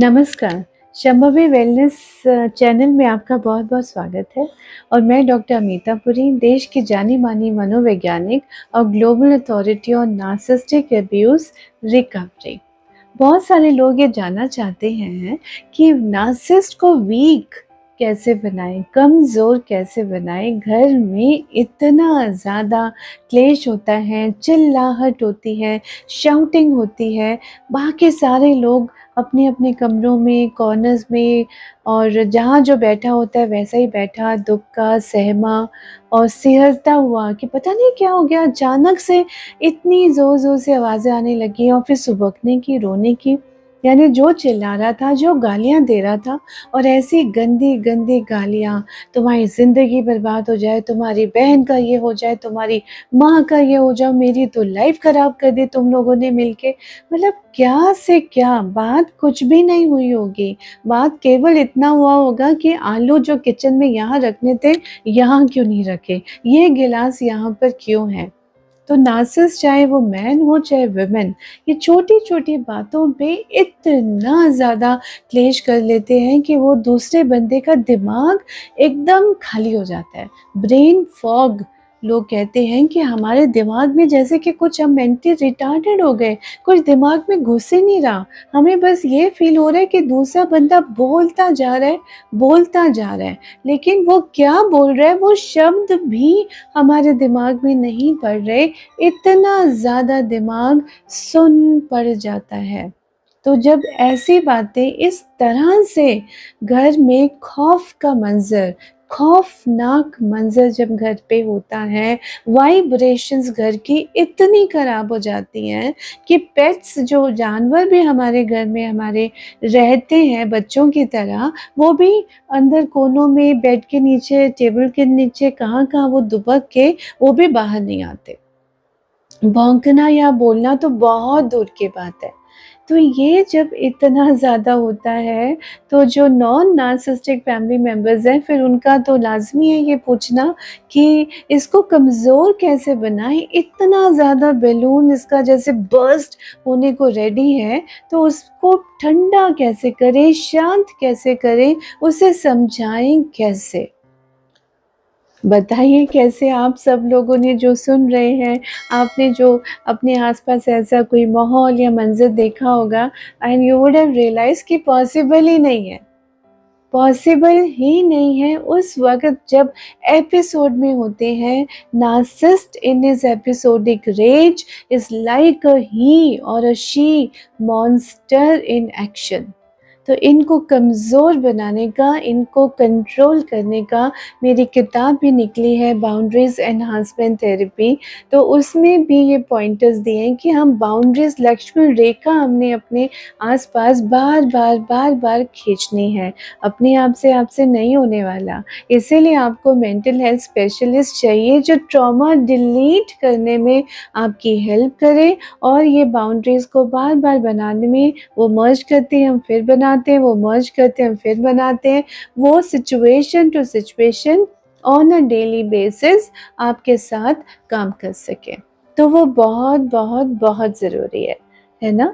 नमस्कार, Shambhavi wellness channel में आपका बहुत-बहुत स्वागत है और मैं डॉक्टर अमीता पुरी, देश की जानी-मानी मनोवैज्ञानिक और global authority on narcissistic abuse recovery. बहुत सारे लोग ये जानना चाहते हैं कि नार्सिसिस्ट को वीक कैसे बनाएँ, कमज़ोर कैसे बनाएँ? घर में इतना ज़्यादा क्लेश होता है, चिल्लाहट होती है, शाउटिंग होती है, बाकी सारे लोग अपने-अपने कमरों में, कॉर्नर्स में और जहाँ जो बैठा होता है वैसा ही बैठा, दुःख का सहमा और सिहरता हुआ कि पता नहीं क्या हो गया, अचानक से इतनी ज़ोर-ज़ोर से आवाज़ें आने लगी और फिर सुबकने की, रोने की। यानी जो चिल्ला रहा था, जो गालियाँ दे रहा था और ऐसी गंदी-गंदी गालियाँ, तुम्हारी ज़िंदगी बर्बाद हो जाए, तुम्हारी बहन का ये हो जाए, तुम्हारी माँ का ये हो जाए, मेरी तो लाइफ़ ख़राब कर दी तुम लोगों ने मिलके। मतलब क्या से क्या, बात कुछ भी नहीं हुई होगी। बात केवल इतना हुआ होगा कि आलू जो किचन में यहाँ रखने थे, यहाँ क्यों नहीं रखे? ये गिलास यहाँ पर क्यों है? तो नार्सिसिस्ट चाहे वो मैन हो चाहे वुमेन, ये छोटी-छोटी बातों पे इतना ज़्यादा क्लेश कर लेते हैं कि वो दूसरे बंदे का दिमाग एकदम खाली हो जाता है। ब्रेन फॉग लोग कहते हैं कि हमारे दिमाग में जैसे कि कुछ हम मेंटली रिटार्डेड हो गए, कुछ दिमाग में घुस ही नहीं रहा। हमें बस ये फ़ील हो रहा है कि दूसरा बंदा बोलता जा रहा है, बोलता जा रहा है, लेकिन वो क्या बोल रहा है वो शब्द भी हमारे दिमाग में नहीं पड़ रहे, इतना ज़्यादा दिमाग सुन्न पड़ जाता है। तो जब ऐसी बातें इस तरह से घर में खौफ़नाक मंज़र जब घर पे होता है, वाइब्रेशंस घर की इतनी ख़राब हो जाती हैं कि पेट्स जो जानवर भी हमारे घर में हमारे रहते हैं बच्चों की तरह, वो भी अंदर कोनों में, बेड के नीचे, टेबल के नीचे कहाँ-कहाँ वो दुबक के वो भी बाहर नहीं आते। भौंकना या बोलना तो बहुत दूर की बात है। तो ये जब इतना ज़्यादा होता है, तो जो नॉन नार्सिसिस्टिक फैमिली मेंबर्स हैं, फिर उनका तो लाज़मी है ये पूछना कि इसको कमज़ोर कैसे बनाएँ? इतना ज़्यादा बैलून इसका जैसे बर्स्ट होने को रेडी है, तो उसको ठंडा कैसे करें, शांत कैसे करें, उसे समझाएँ कैसे? बताइए कैसे आप सब लोगों ने जो सुन रहे हैं, आपने जो अपने आस-पास ऐसा कोई माहौल या मंज़र देखा होगा and you would have realize कि पॉसिबल ही नहीं है। पॉसिबल ही नहीं है उस वक़्त जब एपिसोड में होते हैं narcissist in his episodic rage is like a he or a she monster in action. तो इनको कमज़ोर बनाने का, इनको कंट्रोल करने का मेरी किताब भी निकली है बाउंड्रीज़ एनहांसमेंट थेरेपी। तो उसमें भी ये पॉइंटर्स दिए हैं कि हम बाउंड्रीज़ लक्ष्मण रेखा हमने अपने आस-पास बार-बार, बार-बार खींचनी है। अपने आप से आपसे नहीं होने वाला। इसीलिए आपको मेंटल हेल्थ स्पेशलिस्ट चाहिए जो ट्रॉमा डिलीट करने में आपकी हेल्प करे और ये बाउंड्रीज़ को बार-बार बनाने में वो मर्ज करते हैं, हम फिर बनाते हैं, वो मर्ज करते हैं, हम फिर बनाते हैं। वो situation to situation on a daily basis आपके साथ काम कर सकें। तो वो बहुत, बहुत, बहुत ज़रूरी है ना?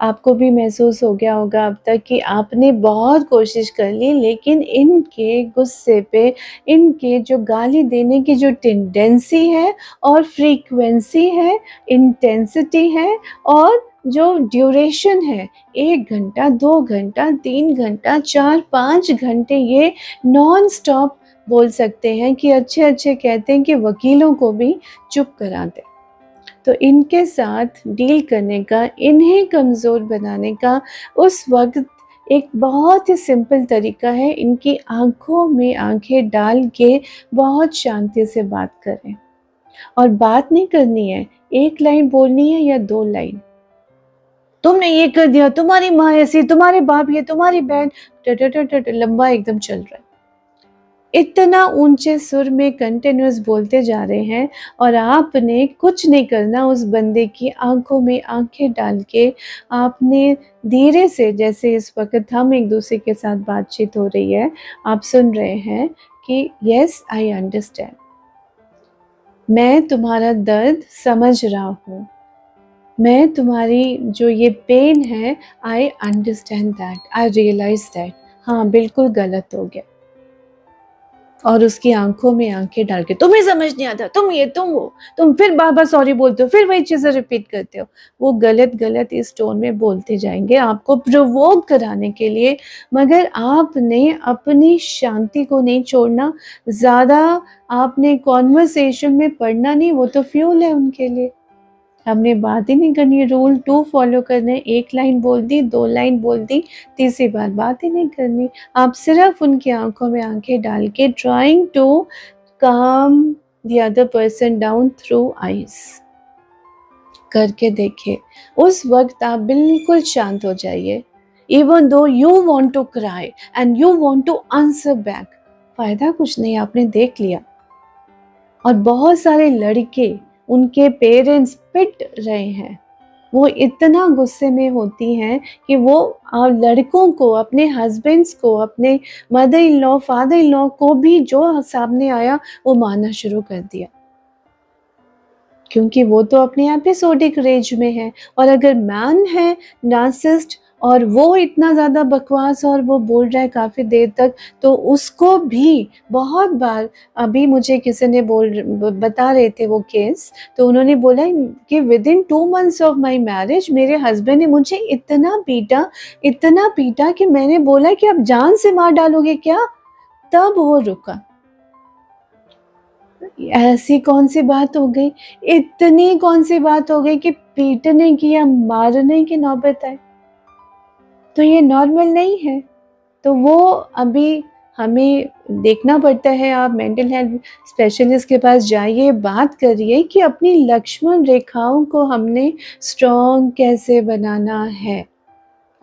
आपको भी महसूस हो गया होगा अब तक कि आपने बहुत कोशिश कर ली लेकिन इनके गुस्से पे, इनके जो गाली देने की जो टेंडेंसी है और फ्रीक्वेंसी है, इंटेंसिटी है और जो ड्यूरेशन है 1 घंटा, 2 घंटा, 3 घंटा, 4-5 घंटे ये नॉन स्टॉप बोल सकते हैं कि अच्छे-अच्छे कहते हैं कि वकीलों को भी चुप करा दें। तो इनके साथ डील करने का, इन्हें कमज़ोर बनाने का उस वक़्त एक बहुत ही सिंपल तरीका है, इनकी आँखों में आँखें डाल के बहुत शांति से बात करें। और बात नहीं करनी है, 1 लाइन बोलनी है या 2 लाइन। तुमने ये कर दिया, तुम्हारी माँ ऐसी, तुम्हारे बाप ये, तुम्हारी बहन ट ट ट ट ट लंबा एकदम चल रहा है। इतना ऊंचे सुर में कंटिन्यूअस बोलते जा रहे हैं और आपने कुछ नहीं करना, उस बंदे की आंखों में आंखें डाल के आपने धीरे से, जैसे इस वक्त हम एक दूसरे के साथ बातचीत हो रही है, आप सुन रहे हैं कि यस आई अंडरस्टैंड, मैं तुम्हारा दर्द समझ रहा हूँ, मैं तुम्हारी जो ये पेन है, I understand that, I realize that, हाँ बिल्कुल गलत हो गया। और उसकी आंखों में आंखें डाल के, तुम्हें समझ नहीं आता, तुम ये तुम वो, तुम फिर बार बार सॉरी बोलते हो, फिर वही चीजें रिपीट करते हो। वो गलत गलत इस टोन में बोलते जाएंगे आपको प्रोवोक कराने के लिए, मगर आपने अपनी शांति को नहीं छोड़ना। ज्यादा आपने कॉन्वर्सेशन में पढ़ना नहीं, वो तो फ्यूल है उनके लिए। हमने बात ही नहीं करनी, रूल 2 फॉलो करने, 1 लाइन बोल दी, 2 लाइन बोल दी, तीसरी बार बात ही नहीं करनी। आप सिर्फ उनकी आंखों में आंखें डाल के ट्राइंग टू काम the other person down through eyes करके देखिए। उस वक्त आप बिल्कुल शांत हो जाइए। Even though you want to cry and you want to answer back, फायदा कुछ नहीं, आपने देख लिया। और बहुत सारे लड़के, उनके पेरेंट्स पिट रहे हैं, वो इतना गुस्से में होती हैं कि वो लड़कों को, अपने हस्बैंड्स को, अपने mother in law, father in law को भी जो सामने आया वो मारना शुरू कर दिया, क्योंकि वो तो अपने एपिसोडिक रेंज में है। और अगर मैन है नार्सिसिस्ट और वो इतना ज़्यादा बकवास और वो बोल रहा है काफ़ी देर तक, तो उसको भी बहुत बार, अभी मुझे किसी ने बता रहे थे वो केस, तो उन्होंने बोला कि within 2 months of my marriage मेरे हस्बैंड ने मुझे इतना पीटा कि मैंने बोला कि आप जान से मार डालोगे क्या, तब वो रुका। ऐसी कौन सी बात हो गई, इतनी कौन सी बात हो गई कि पीटने की या मारने की नौबत आए? तो ये नॉर्मल नहीं है। तो वो अभी हमें देखना पड़ता है। आप मेंटल हेल्थ स्पेशलिस्ट के पास जाइए, बात करिए कि अपनी लक्ष्मण रेखाओं को हमने स्ट्रॉन्ग कैसे बनाना है।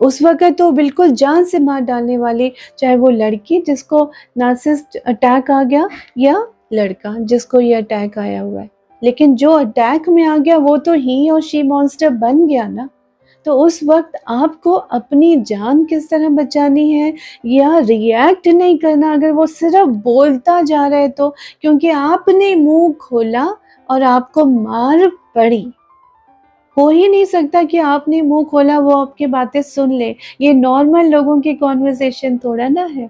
उस वक़्त तो बिल्कुल जान से मार डालने वाली, चाहे वो लड़की जिसको नार्सिसिस्ट अटैक आ गया या लड़का जिसको ये अटैक आया हुआ है, लेकिन जो अटैक में आ गया वो तो ही और शी मॉन्स्टर बन गया ना। तो उस वक़्त आपको अपनी जान किस तरह बचानी है, या रिएक्ट नहीं करना अगर वो सिर्फ बोलता जा रहा है तो, क्योंकि आपने मुँह खोला और आपको मार पड़ी। हो ही नहीं सकता कि आपने मुँह खोला वो आपकी बातें सुन ले। ये नॉर्मल लोगों की कन्वर्सेशन थोड़ा ना है।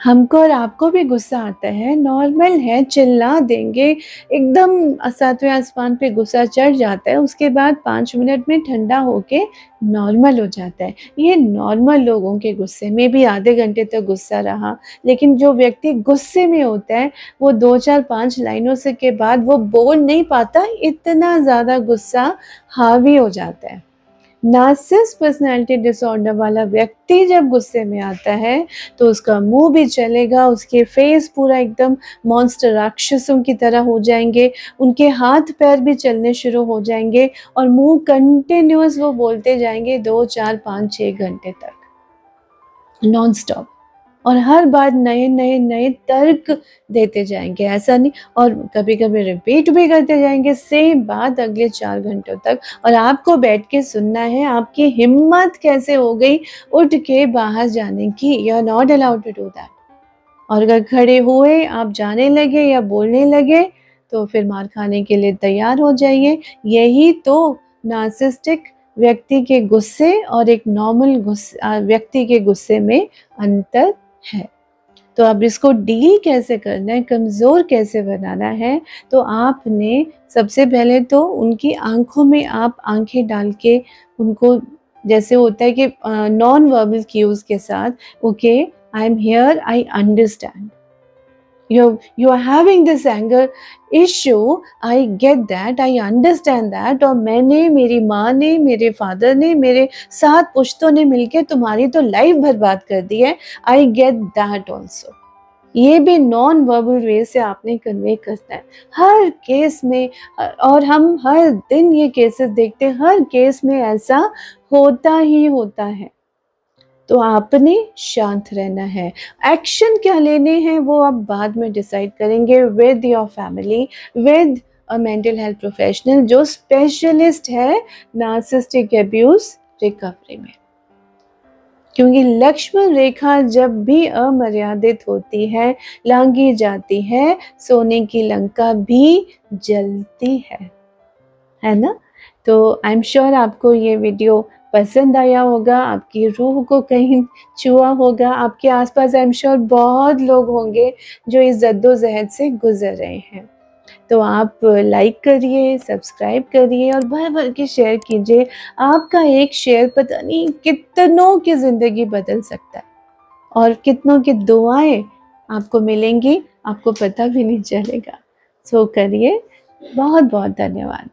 हमको और आपको भी गुस्सा आता है, नॉर्मल है, चिल्ला देंगे, एकदम सातवें आसमान पे गुस्सा चढ़ जाता है, उसके बाद 5 मिनट में ठंडा होके नॉर्मल हो जाता है। ये नॉर्मल लोगों के गुस्से में भी आधे घंटे तक गुस्सा रहा, लेकिन जो व्यक्ति गुस्से में होता है वो 2, 4, 5 लाइनों से के बाद वो बोल नहीं पाता, इतना ज़्यादा गुस्सा हावी हो जाता है। नार्सिसिस्ट पर्सनैलिटी डिसऑर्डर वाला व्यक्ति जब गुस्से में आता है तो उसका मुंह भी चलेगा, उसके फेस पूरा एकदम मॉन्स्टर राक्षसों की तरह हो जाएंगे, उनके हाथ पैर भी चलने शुरू हो जाएंगे और मुंह कंटिन्यूअस वो बोलते जाएंगे 2, 4, 5, 6 घंटे तक नॉन स्टॉप, और हर बार नए नए नए तर्क देते जाएंगे, ऐसा नहीं, और कभी कभी रिपीट भी करते जाएंगे सेम बात अगले 4 घंटों तक, और आपको बैठ के सुनना है। आपकी हिम्मत कैसे हो गई उठ के बाहर जाने की? You are not allowed to do that. और अगर खड़े हुए आप जाने लगे या बोलने लगे तो फिर मार खाने के लिए तैयार हो जाइए। यही तो नार्सिसिस्टिक व्यक्ति के गुस्से और एक नॉर्मल व्यक्ति के गुस्से में अंतर है। तो अब इसको डील कैसे करना है, कमज़ोर कैसे बनाना है, तो आपने सबसे पहले तो उनकी आँखों में आप आँखें डाल के उनको, जैसे होता है कि नॉन वर्बल क्यूज़ के साथ, okay I am here, I understand, you are having this anger issue, I get that, I understand that, और मैंने, मेरी माँ ने, मेरे फादर ने, मेरे 7 पुश्तों ने मिलकर तुम्हारी तो लाइफ बर्बाद कर दी है, I get that also। ये भी नॉन वर्बल वे से आपने कन्वे करना है हर केस में। और हम हर दिन ये केसेस देखते हैं, हर केस में ऐसा होता ही होता है। तो आपने शांत रहना है। एक्शन क्या लेने हैं वो आप बाद में डिसाइड करेंगे with your family, with a mental health professional जो स्पेशलिस्ट है नार्सिसिस्टिक अब्यूज रिकवरी में। क्योंकि लक्ष्मण रेखा जब भी अमर्यादित होती है, लांघी जाती है, सोने की लंका भी जलती है। है ना? तो आई एम श्योर आपको ये वीडियो पसंद आया होगा, आपकी रूह को कहीं छुआ होगा। आपके आस-पास आई एम श्योर बहुत लोग होंगे जो इस जद्दोजहद से गुज़र रहे हैं। तो आप लाइक करिए, सब्सक्राइब करिए और भर-भर के शेयर कीजिए। आपका एक शेयर पता नहीं कितनों की ज़िंदगी बदल सकता है और कितनों की दुआएँ आपको मिलेंगी, आपको पता भी नहीं चलेगा। सो करिए। बहुत-बहुत धन्यवाद।